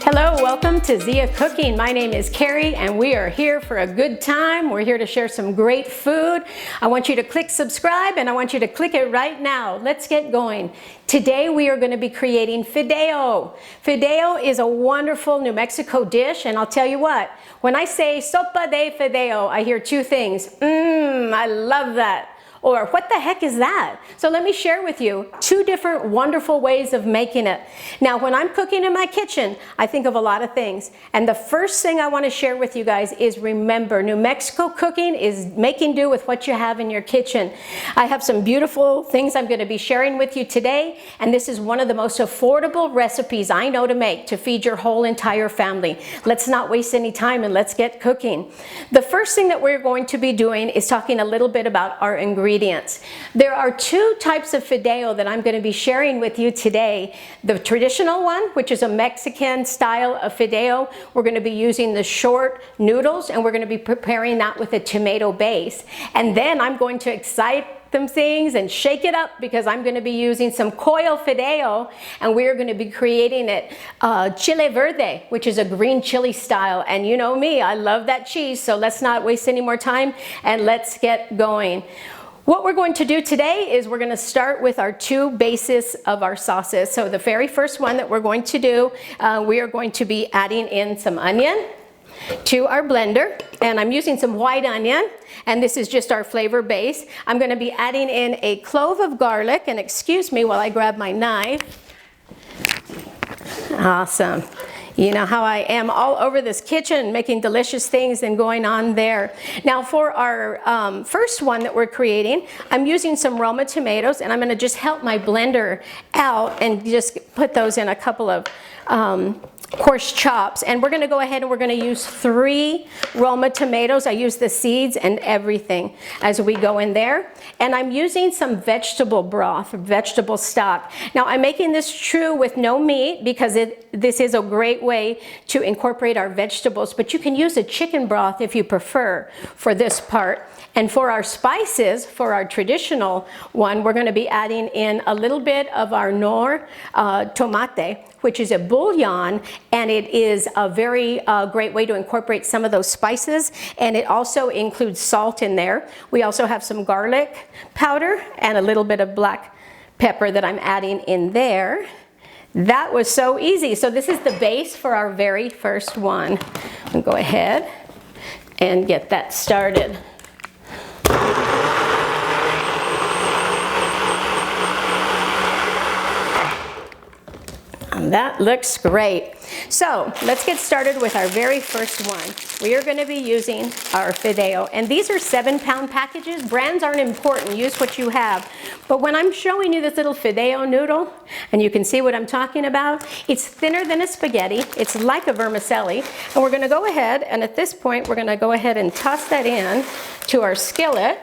Hello, welcome to Zia Cooking. My name is Carrie and we are here for a good time. We're here to share some great food. I want you to click subscribe and I want you to click it right now. Let's get going. Today we are going to be creating fideo. Fideo is a wonderful New Mexico dish, and I'll tell you what, when I say sopa de fideo, I hear two things. I love that. Or what the heck is that? So let me share with you two different wonderful ways of making it. Now, when I'm cooking in my kitchen, I think of a lot of things. And the first thing I want to share with you guys is remember, New Mexico cooking is making do with what you have in your kitchen. I have some beautiful things I'm going to be sharing with you today. And this is one of the most affordable recipes I know to make to feed your whole entire family. Let's not waste any time and let's get cooking. The first thing that we're going to be doing is talking a little bit about our ingredients. There are two types of fideo that I'm going to be sharing with you today. The traditional one, which is a Mexican style of fideo, we're going to be using the short noodles and we're going to be preparing that with a tomato base. And then I'm going to excite them things and shake it up because I'm going to be using some Coil Fideo and we're going to be creating it chile verde, which is a green chili style. And you know me, I love that cheese, so let's not waste any more time and let's get going. What we're going to do today is we're going to start with our two bases of our sauces. So the very first one that we're going to do, we are going to be adding in some onion to our blender, and I'm using some white onion, and this is just our flavor base. I'm going to be adding in a clove of garlic, and excuse me while I grab my knife. Awesome. You know how I am all over this kitchen making delicious things and going on there. Now for our first one that we're creating, I'm using some Roma tomatoes, and I'm going to just help my blender out and just put those in a couple of coarse chops. And we're going to go ahead and we're going to use 3 Roma tomatoes. I use the seeds and everything as we go in there. And I'm using some vegetable broth, vegetable stock. Now I'm making this true with no meat because this is a great way to incorporate our vegetables, but you can use a chicken broth if you prefer for this part. And for our spices, for our traditional one, we're going to be adding in a little bit of our Knorr Tomate, which is a bullion, and it is a very great way to incorporate some of those spices, and it also includes salt in there. We also have some garlic powder and a little bit of black pepper that I'm adding in there. That was so easy. So this is the base for our very first one. I'll go ahead and get that started. And that looks great. So let's get started with our very first one. We are going to be using our fideo, and these are 7-pound packages. Brands aren't important, use what you have. But when I'm showing you this little fideo noodle, and you can see what I'm talking about, it's thinner than a spaghetti, it's like a vermicelli, and we're going to go ahead, and at this point we're going to go ahead and toss that in to our skillet.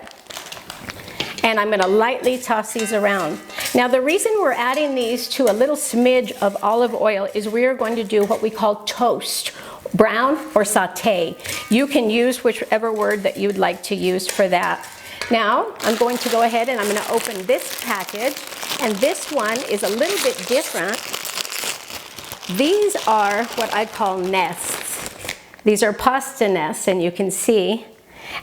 And I'm going to lightly toss these around. Now the reason we're adding these to a little smidge of olive oil is we are going to do what we call toast, brown or saute. You can use whichever word that you'd like to use for that. Now I'm going to go ahead and I'm going to open this package, and this one is a little bit different. These are what I call nests. These are pasta nests, and you can see,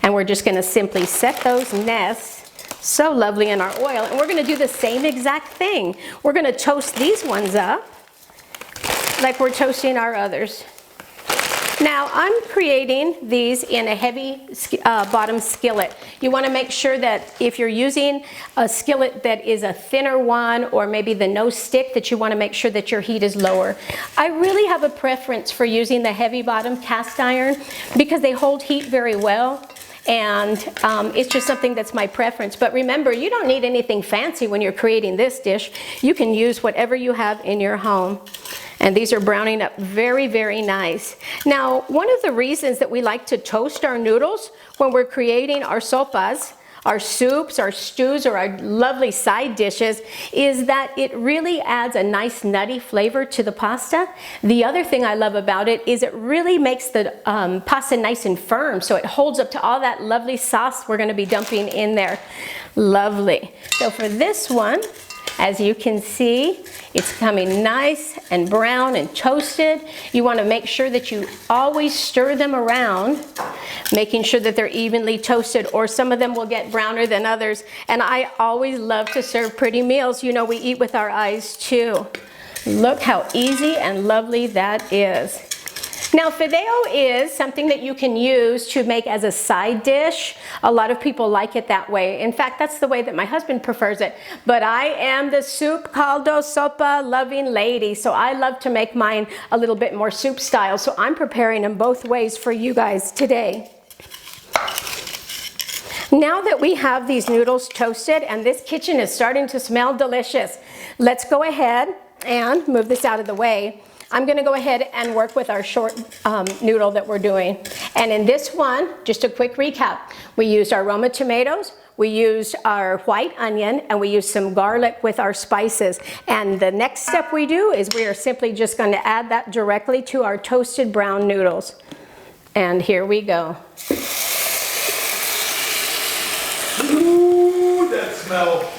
and we're just going to simply set those nests so lovely in our oil, and we're going to do the same exact thing. We're going to toast these ones up like we're toasting our others. Now I'm creating these in a heavy bottom skillet. You want to make sure that if you're using a skillet that is a thinner one, or maybe the no stick, that you want to make sure that your heat is lower. I really have a preference for using the heavy bottom cast iron because they hold heat very well. And it's just something that's my preference. But remember, you don't need anything fancy when you're creating this dish. You can use whatever you have in your home. And these are browning up very, very nice. Now, one of the reasons that we like to toast our noodles when we're creating our sopas, our soups, our stews, or our lovely side dishes, is that it really adds a nice nutty flavor to the pasta. The other thing I love about it is it really makes the pasta nice and firm, so it holds up to all that lovely sauce we're going to be dumping in there. Lovely. So for this one, As you can see, it's coming nice and brown and toasted. You want to make sure that you always stir them around, making sure that they're evenly toasted, or some of them will get browner than others. And I always love to serve pretty meals. You know, we eat with our eyes too. Look how easy and lovely that is. Now, Fideo is something that you can use to make as a side dish. A lot of people like it that way. In fact, that's the way that my husband prefers it. But I am the soup, caldo, sopa loving lady, so I love to make mine a little bit more soup style. So I'm preparing them both ways for you guys today. Now that we have these noodles toasted and this kitchen is starting to smell delicious, let's go ahead and move this out of the way. I'm going to go ahead and work with our short noodle that we're doing. And in this one, just a quick recap, we used our Roma tomatoes, we used our white onion, and we used some garlic with our spices. And the next step we do is we are simply just going to add that directly to our toasted brown noodles. And here we go. Ooh, that smell.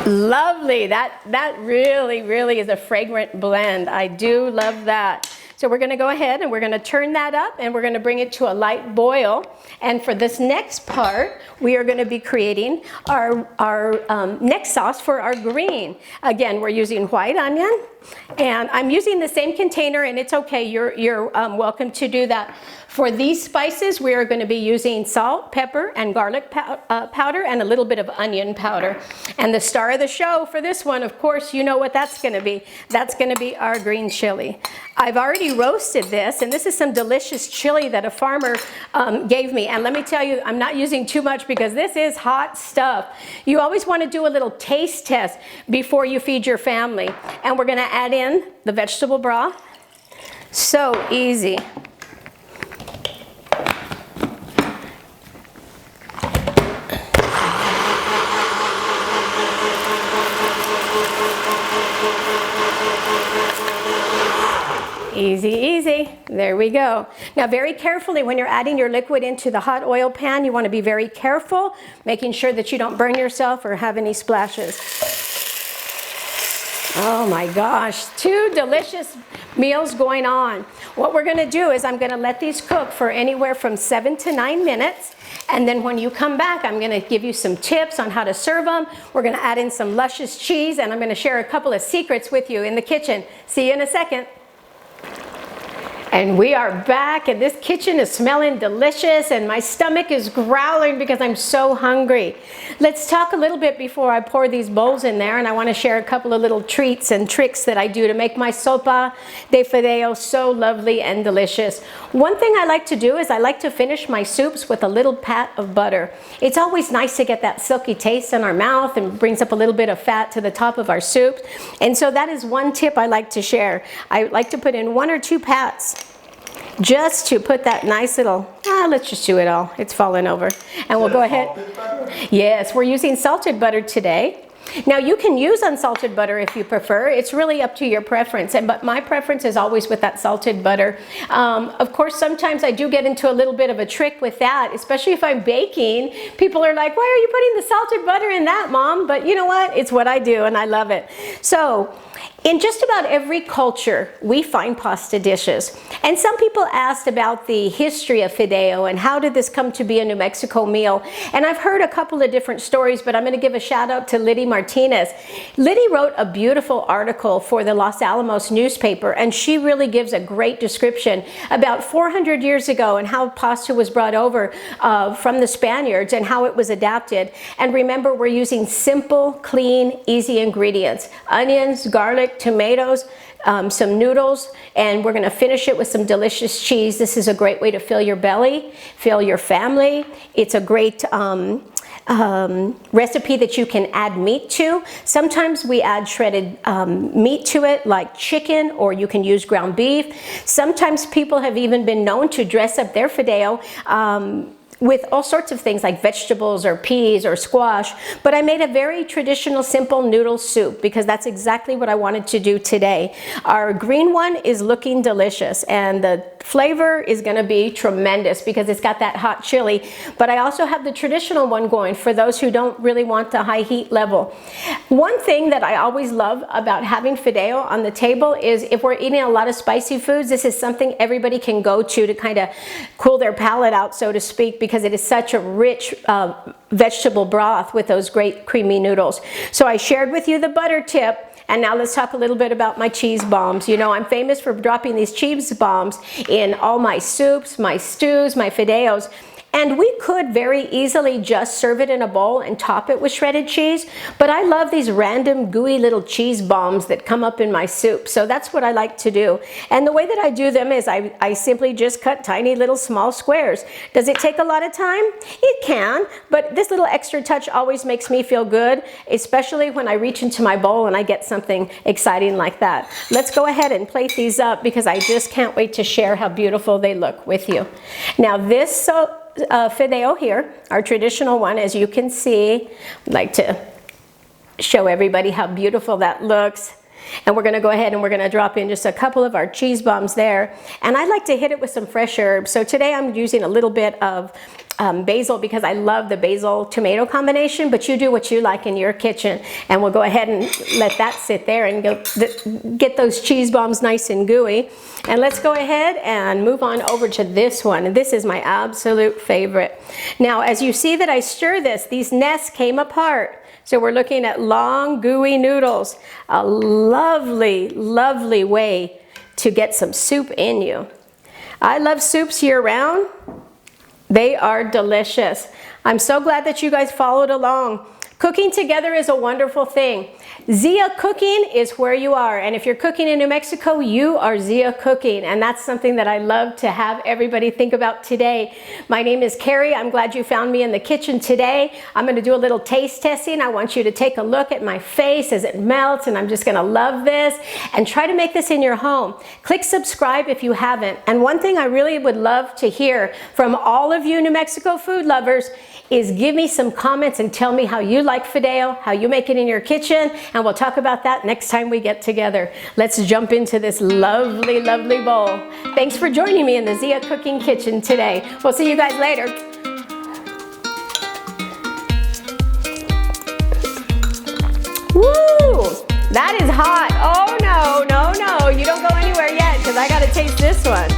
Lovely. That really is a fragrant blend. I do love that. So we're going to go ahead and we're going to turn that up and we're going to bring it to a light boil. And for this next part, we are going to be creating our next sauce for our green. Again, we're using white onion, and I'm using the same container, and it's okay. You're welcome to do that. For these spices, we are going to be using salt, pepper, and garlic powder, and a little bit of onion powder. And the star of the show for this one, of course, you know what that's going to be. That's going to be our green chili. I've already roasted this, and this is some delicious chili that a farmer gave me. And let me tell you, I'm not using too much because this is hot stuff. You always want to do a little taste test before you feed your family. And we're going to add in the vegetable broth. So easy. Easy, easy. There we go. Now very carefully, when you're adding your liquid into the hot oil pan, you want to be very careful, making sure that you don't burn yourself or have any splashes. Oh my gosh, 2 delicious meals going on. What we're going to do is I'm going to let these cook for anywhere from 7 to 9 minutes. And then when you come back, I'm going to give you some tips on how to serve them. We're going to add in some luscious cheese, and I'm going to share a couple of secrets with you in the kitchen. See you in a second. And we are back, and this kitchen is smelling delicious, and my stomach is growling because I'm so hungry. Let's talk a little bit before I pour these bowls in there, and I want to share a couple of little treats and tricks that I do to make my Sopa de Fideo so lovely and delicious. One thing I like to do is I like to finish my soups with a little pat of butter. It's always nice to get that silky taste in our mouth and brings up a little bit of fat to the top of our soups. And so that is one tip I like to share. I like to put in 1 or 2 pats, just to put that nice little, let's just do it all. It's falling over. And we'll go ahead. Yes, we're using salted butter today. Now you can use unsalted butter if you prefer. It's really up to your preference. But my preference is always with that salted butter. Of course, sometimes I do get into a little bit of a trick with that, especially if I'm baking. People are like, why are you putting the salted butter in that, Mom? But you know what? It's what I do, and I love it. So in just about every culture, we find pasta dishes. And some people asked about the history of Fideo and how did this come to be a New Mexico meal. And I've heard a couple of different stories, but I'm going to give a shout out to Liddy Martinez. Liddy wrote a beautiful article for the Los Alamos newspaper, and she really gives a great description about 400 years ago and how pasta was brought over from the Spaniards and how it was adapted. And remember, we're using simple, clean, easy ingredients: onions, garlic, tomatoes, some noodles, and we're going to finish it with some delicious cheese. This is a great way to fill your belly, fill your family. It's a great recipe that you can add meat to. Sometimes we add shredded meat to it, like chicken, or you can use ground beef. Sometimes people have even been known to dress up their Fideo with all sorts of things like vegetables or peas or squash, but I made a very traditional simple noodle soup because that's exactly what I wanted to do today. Our green one is looking delicious, and the flavor is going to be tremendous because it's got that hot chili. But I also have the traditional one going for those who don't really want the high heat level. One thing that I always love about having Fideo on the table is if we're eating a lot of spicy foods, this is something everybody can go to kind of cool their palate out, so to speak, because it is such a rich vegetable broth with those great creamy noodles. So I shared with you the butter tip. And now let's talk a little bit about my cheese bombs. You know, I'm famous for dropping these cheese bombs in all my soups, my stews, my Fideos. And we could very easily just serve it in a bowl and top it with shredded cheese. But I love these random gooey little cheese bombs that come up in my soup. So that's what I like to do. And the way that I do them is I simply just cut tiny little small squares. Does it take a lot of time? It can. But this little extra touch always makes me feel good, especially when I reach into my bowl and I get something exciting like that. Let's go ahead and plate these up because I just can't wait to share how beautiful they look with you. Now this Fideo here, our traditional one, as you can see, I'd like to show everybody how beautiful that looks. And we're going to go ahead and we're going to drop in just a couple of our cheese bombs there. And I like to hit it with some fresh herbs. So today I'm using a little bit of basil because I love the basil tomato combination, but you do what you like in your kitchen. And we'll go ahead and let that sit there and get those cheese bombs nice and gooey. And let's go ahead and move on over to this one. And this is my absolute favorite. Now, as you see that I stir this, these nests came apart. So we're looking at long, gooey noodles. A lovely, lovely way to get some soup in you. I love soups year-round. They are delicious. I'm so glad that you guys followed along. Cooking together is a wonderful thing. Zia Cooking is where you are. And if you're cooking in New Mexico, you are Zia Cooking. And that's something that I love to have everybody think about today. My name is Carrie. I'm glad you found me in the kitchen today. I'm going to do a little taste testing. I want you to take a look at my face as it melts. And I'm just going to love this and try to make this in your home. Click subscribe if you haven't. And one thing I really would love to hear from all of you New Mexico food lovers is give me some comments and tell me how you like Fideo, how you make it in your kitchen, and we'll talk about that next time we get together. Let's jump into this lovely, lovely bowl. Thanks for joining me in the Zia Cooking Kitchen today. We'll see you guys later. Woo! That is hot. Oh no, no, no. You don't go anywhere yet because I gotta taste this one.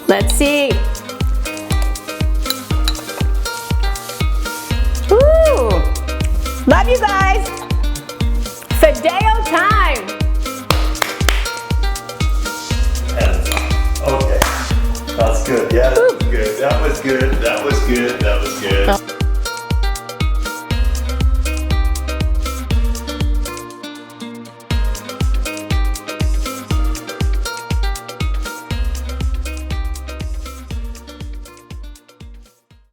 Let's see. Woo! Love you guys. Fideo time. Okay. That's good. Yeah, that was good. That was good. That was good. That was good.